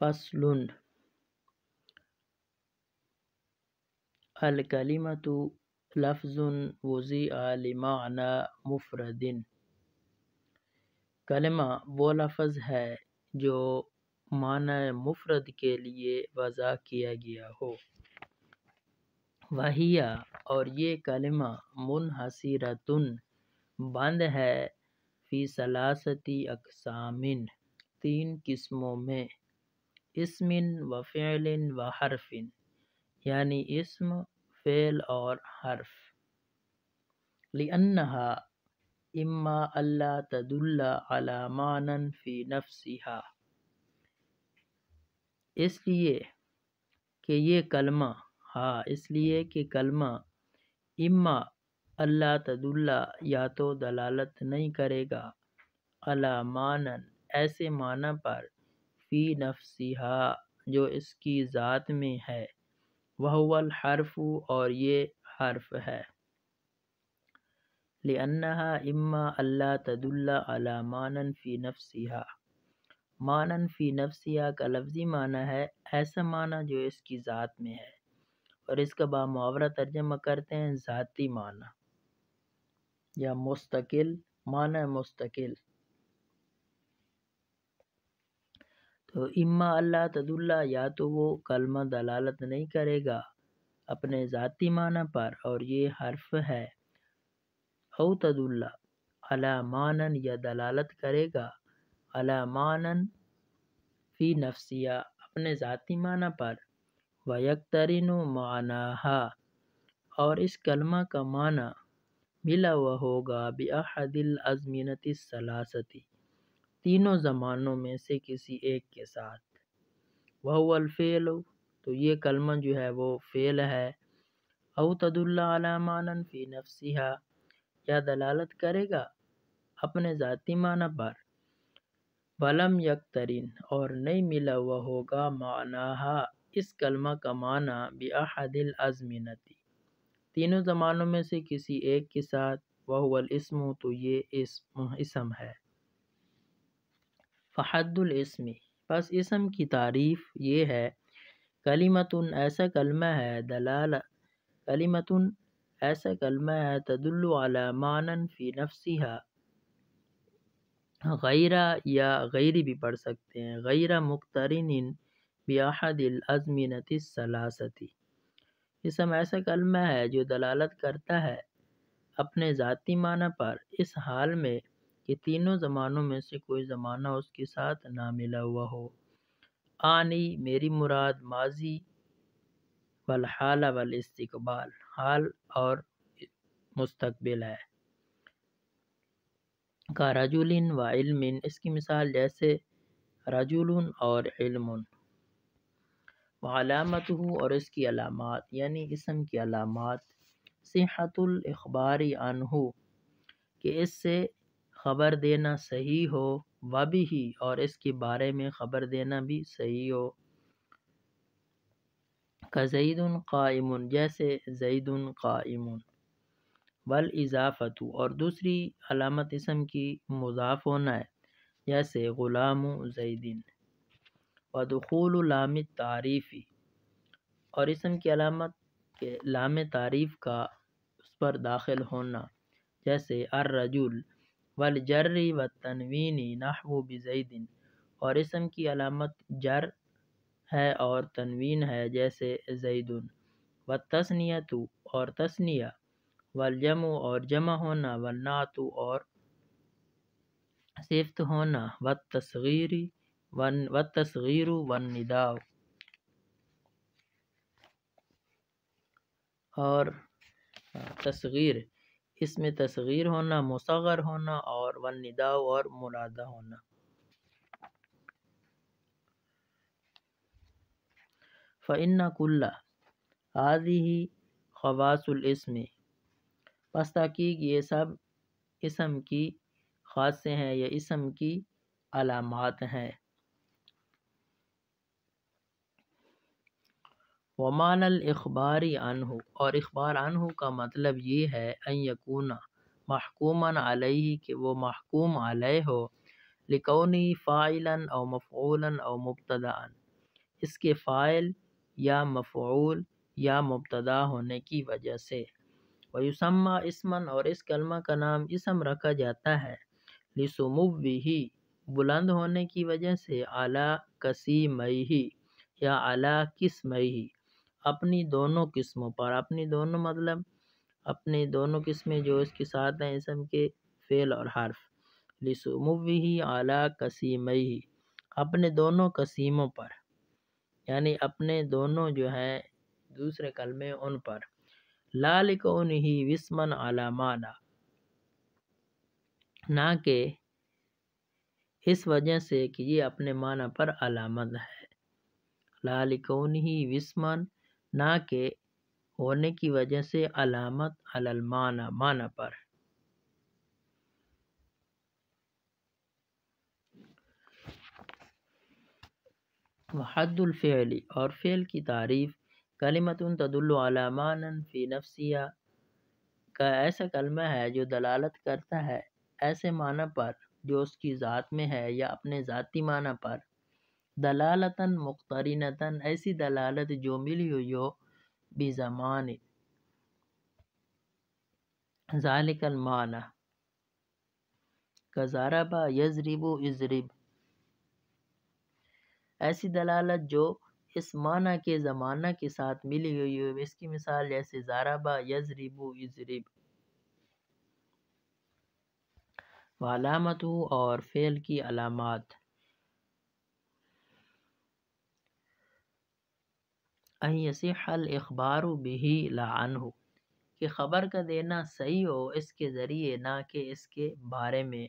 فصل الکلمۃ لفظ وضع لمعنی مفرد۔ کلمہ وہ لفظ ہے جو معنی مفرد کے لیے وضع کیا گیا ہو۔ وہی اور یہ کلمہ منحصرۃ بند ہے فی ثلاثۃ اقسام تین قسموں میں، اسم و فعل و حرف، یعنی اسم، فعل اور حرف۔ لأنہا اما الا تدل علی معنی فی نفسہا، اس لیے کہ کلمہ اما اللہ تدل یا تو دلالت نہیں کرے گا علی معنی ایسے معنی پر، فی نفسہا جو اس کی ذات میں ہے، وہو الحرف اور یہ حرف ہے۔ لأنہا اما اللہ تدل علی معنی فی نفسہا، معنی فی نفسہا کا لفظی معنی ہے ایسا معنی جو اس کی ذات میں ہے، اور اس کا بامحاورہ ترجمہ کرتے ہیں ذاتی معنی یا مستقل معنی، مستقل۔ تو اما اللہ تدل، یا تو وہ کلمہ دلالت نہیں کرے گا اپنے ذاتی معنی پر اور یہ حرف ہے، او تدل علی معنی یا دلالت کرے گا علی معنی فی نفسہا اپنے ذاتی معنی پر، ویقترن معناہا اور اس کلمہ کا معنی ملا ہوا ہوگا بأحد الازمنۃ الثلاثۃ تینوں زمانوں میں سے کسی ایک کے ساتھ، وہو الفعل تو یہ کلمہ جو ہے وہ فعل ہے، او تدل علی معنی فی نفسہا یا دلالت کرے گا اپنے ذاتی معنی پر، ولم یقترن اور نہیں ملا ہوا ہوگا معناہا اس کلمہ کا معنی بأحد الازمنۃ تینوں زمانوں میں سے کسی ایک کے ساتھ، وہو الاسم تو یہ اسم ہے۔ فحد الاسم پس اسم کی تعریف یہ ہے، کلمۃ ایسا کلمہ ہے تدل علی معنی فی نفسہا، غیر یا غیری بھی پڑھ سکتے ہیں، غیر مقترن بأحد الازمنۃ الثلاثۃ، اسم ایسا کلمہ ہے جو دلالت کرتا ہے اپنے ذاتی معنی پر اس حال میں کہ تینوں زمانوں میں سے کوئی زمانہ اس کے ساتھ نہ ملا ہوا ہو۔ آنی میری مراد ماضی والحال والاستقبال، حال اور مستقبل ہے۔ کا رجل و علم، اس کی مثال جیسے رجل اور علم۔ وعلامتہ اور اس کی علامات، یعنی اسم کی علامات، صحت الاخبار عنہ کہ اس سے خبر دینا صحیح ہو، وبہ اور اس کے بارے میں خبر دینا بھی صحیح ہو، کزید قائم جیسے زید قائم، والاضافۃ اور دوسری علامت اسم کی مضاف ہونا ہے، جیسے غلام زید، ودخول لام التعریف اور اسم کی علامت کے لام تعریف کا اس پر داخل ہونا، جیسے الرجل، والجر والتنوین نحو بزید اور اسم کی علامت جر ہے اور تنوین ہے، جیسے زید، والتثنیۃ اور تثنیہ، والجمع اور جمع ہونا، والنعت اور صفت ہونا، والتصغیر والنداء اور تصغیر، اس میں تصغیر ہونا، مصغر ہونا اور والنداء اور منادہ ہونا۔ فإن كل هذه خواص الاسم پس تحقیق یہ سب اسم کی خاصے ہیں یا اسم کی علامات ہیں۔ ومعنی الاخبار عنہ اور اخبار عنہ کا مطلب یہ ہے، ان یکون محکوما علیہ کہ وہ محکوم علیہ ہو، لکونہ فاعلا او مفعولا او مبتدأ اس کے فاعل یا مفعول یا مبتدا ہونے کی وجہ سے۔ ویسمى اسما اور اس کلمہ کا نام اسم رکھا جاتا ہے لسموہ بلند ہونے کی وجہ سے، اعلیٰ قسیمہ یا اعلیٰ قسمہ اپنی دونوں قسموں پر، اپنی دونوں مطلب اپنی دونوں قسمیں جو اس کے ساتھ ہیں اسم کے، فعل اور حرف، لسموہ اعلیٰ قسیمہ اپنے دونوں قسیموں پر، یعنی اپنے دونوں جو ہیں دوسرے کلمے ان پر، لا لکونہ وسما علی معنی نہ کہ اس وجہ سے کہ یہ اپنے معنی پر علامت ہے، لا لکونہ وسما نہ کہ ہونے کی وجہ سے علامت علی المعنی معنی پر۔ وحد الفعل اور فعل کی تعریف، کلمۃ تدل علی معنی فی نفسہا کا ایسا کلمہ ہے جو دلالت کرتا ہے ایسے معنی پر جو اس کی ذات میں ہے یا اپنے ذاتی معنی پر، دلالتاً مقترنتاً ایسی دلالت جو ملی ہوئی ہو بزمان ذالک المعنی کضرب یضرب اضرب، ایسی دلالت جو اس معنی کے زمانہ کے ساتھ ملی ہوئی ہو، اس کی مثال جیسے ضرب یضرب اضرب۔ وعلامتہ اور فعل کی علامات، ان یصح الاخبار بہ لا عنہ کہ خبر کا دینا صحیح ہو اس کے ذریعے نہ کہ اس کے بارے میں،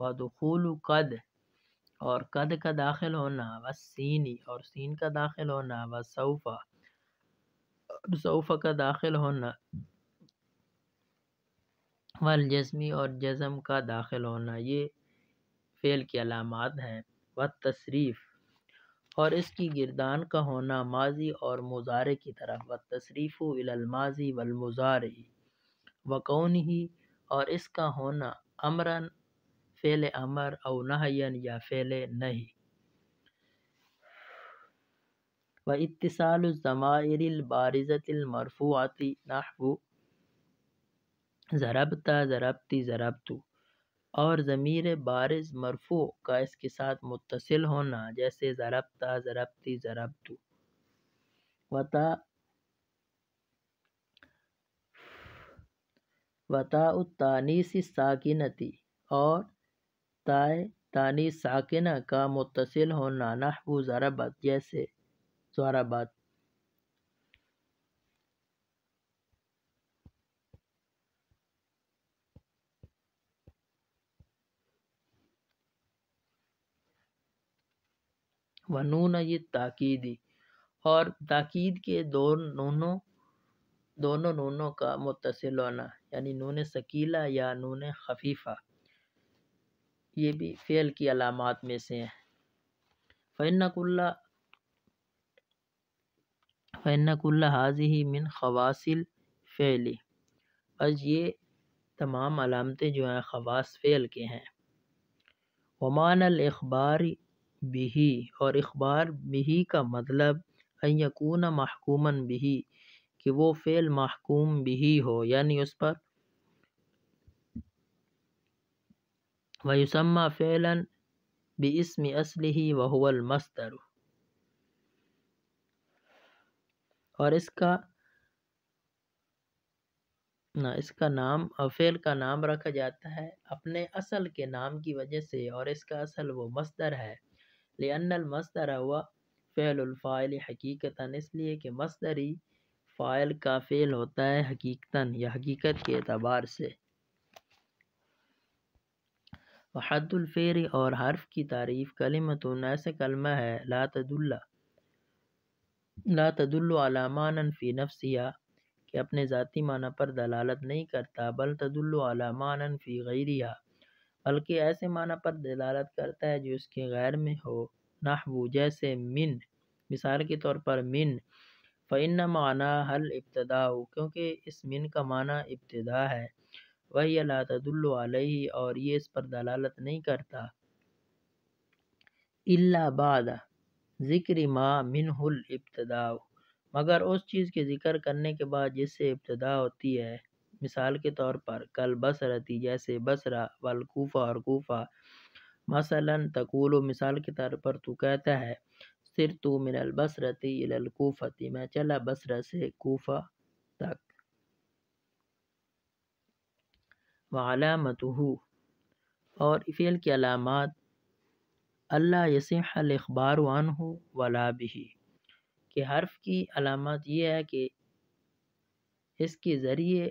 ودخول قد اور قد کا داخل ہونا، والسین اور سین کا داخل ہونا، وسوف اور سوف کا داخل ہونا، والجزم اور جزم کا داخل ہونا، یہ فعل کی علامات ہیں۔ والتصریف اور اس کی گردان کا ہونا ماضی اور مضارع کی طرف، والتصریف الی الماضی والمضارع، وکونہ اور اس کا ہونا امرن فعل امر او نہین یا فعل نہی، واتصال الضمائر البارزۃ المرفوعۃ نحو ضربت ضربتی ضربت، اور ضمیر بارز مرفوع کا اس کے ساتھ متصل ہونا جیسے ضربت ضربتی ضربت، وتاء التانیث الساکنۃ اور تائے تانیث ساکنہ کا متصل ہونا نحو ضربت جیسے ضربت۔ ونون التاکید اور تاکید کے دونوں نونوں کا متصل ہونا، یعنی نون ثقیلہ یا نون خفیفہ، یہ بھی فعل کی علامات میں سے ہیں۔ فإن كل هذه من خواص الفعل، بس یہ تمام علامتیں جو ہیں خواص فعل کے ہیں۔ ومعنى الاخبار به اور اخبار به کا مطلب ان یکون محکوما به کہ وہ فعل محکوم به ہو، یعنی اس پر، ویسمى فعلا باسم اصله وهو المصدر اور اس کا نام اور فعل کا نام رکھا جاتا ہے اپنے اصل کے نام کی وجہ سے، اور اس کا اصل وہ مصدر ہے، لأن المصدر هو فعل الفاعل حقیقتاً، اس لیے کہ مصدر ہی فاعل کا فعل ہوتا ہے حقیقتاً یا حقیقت کے اعتبار سے۔ وحد الفعل اور حرف کی تعریف، کلمۃ ایسا کلمہ ہے لا تدل علی معنی فی نفسہا کہ اپنے ذاتی معنی پر دلالت نہیں کرتا، بل تدل علی معنی فی غیرہا بلکہ ایسے معنی پر دلالت کرتا ہے جو اس کے غیر میں ہو، نحو جیسے من، مثال کے طور پر من، فإن معناها الابتداء کیونکہ اس من کا معنی ابتدا ہے، وہی لا تدل علیہ اور یہ اس پر دلالت نہیں کرتا، الا بعد ذکر ما منہ الابتداء، مگر اس چیز کے ذکر کرنے کے بعد جس سے ابتدا ہوتی ہے، مثال کے طور پر کل بصرتی جیسے بصرہ، والکوفہ اور کوفہ، مثلا تقول مثال کے طور پر تو کہتا ہے سرت من البصرۃ الی الکوفۃ، میں چلا بصرہ سے کوفہ تک۔ وعلامتہ، اور فعل کی علامات، اللہ یصح الاخبار عنہ ولا بہ، کہ حرف کی علامات یہ ہے کہ اس کے ذریعے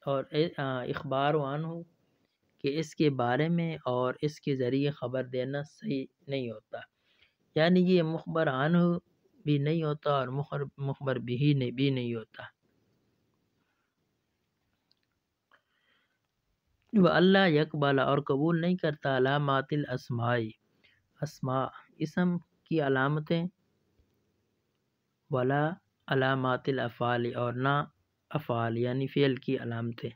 اور اخبار عنہ، کہ اس کے بارے میں اور اس کے ذریعے خبر دینا صحیح نہیں ہوتا، یعنی یہ مخبر عنہ بھی نہیں ہوتا اور مخبر بھی نہیں ہوتا۔ وہ اللہ یقبل، اور قبول نہیں کرتا علامات الاسماء، اسماء اسم کی علامتیں، ولا علامات الافعال، اور نہ افعال یعنی فعل کی علامتیں۔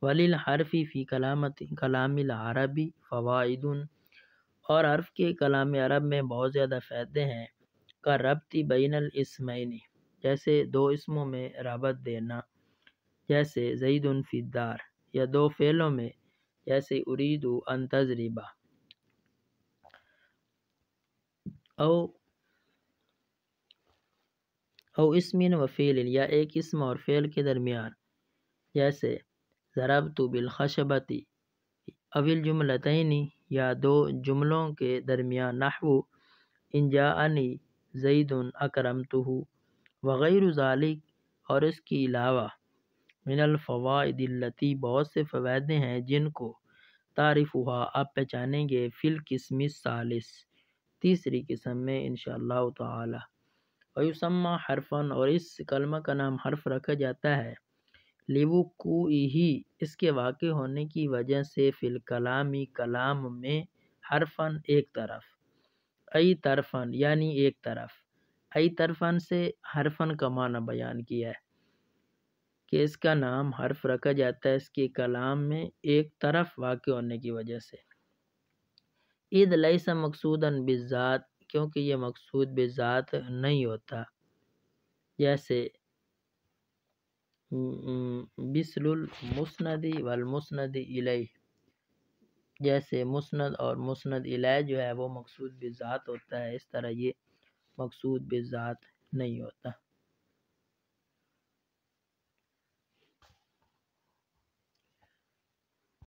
وللحرف فی کلام العربی فوائد، اور حرف کے کلام عرب میں بہت زیادہ فائدے ہیں، کا ربط بین الاسمین، جیسے دو اسموں میں رابط دینا، جیسے زید فی الدار، یا دو فعلوں میں، جیسے ارید ان تضرب، او اسم و فعل، یا ایک اسم اور فعل کے درمیان، جیسے ضربت بالخشبۃ، او الجملتین، یا دو جملوں کے درمیان، نحو ان جاءنی زید اکرمتہ، وغیر ذالک، اور اس کے علاوہ، من الفوائد التی، بہت سے فوائد ہیں جن کو تعریفها، آپ پہچانیں گے، فی القسم الثالث، تیسری قسم میں انشاءاللہ تعالی۔ ویسمى حرفا، اور اس کلمہ کا نام حرف رکھا جاتا ہے، لوقوعہ، اس کے واقع ہونے کی وجہ سے، فی الکلام، کلام میں، حرفاً ایک طرف، ای طرفاً یعنی ایک طرف، ای طرفاً سے حرفاً کا معنی بیان کیا ہے کہ اس کا نام حرف رکھا جاتا ہے اس کے کلام میں ایک طرف واقع ہونے کی وجہ سے۔ اذ لیس مقصودا بالذات، کیونکہ یہ مقصود بالذات نہیں ہوتا، جیسے مثل المسند والمسند الیہ، جیسے مسند اور مسند الیہ جو ہے وہ مقصود بالذات ہوتا ہے، اس طرح یہ مقصود بالذات نہیں ہوتا۔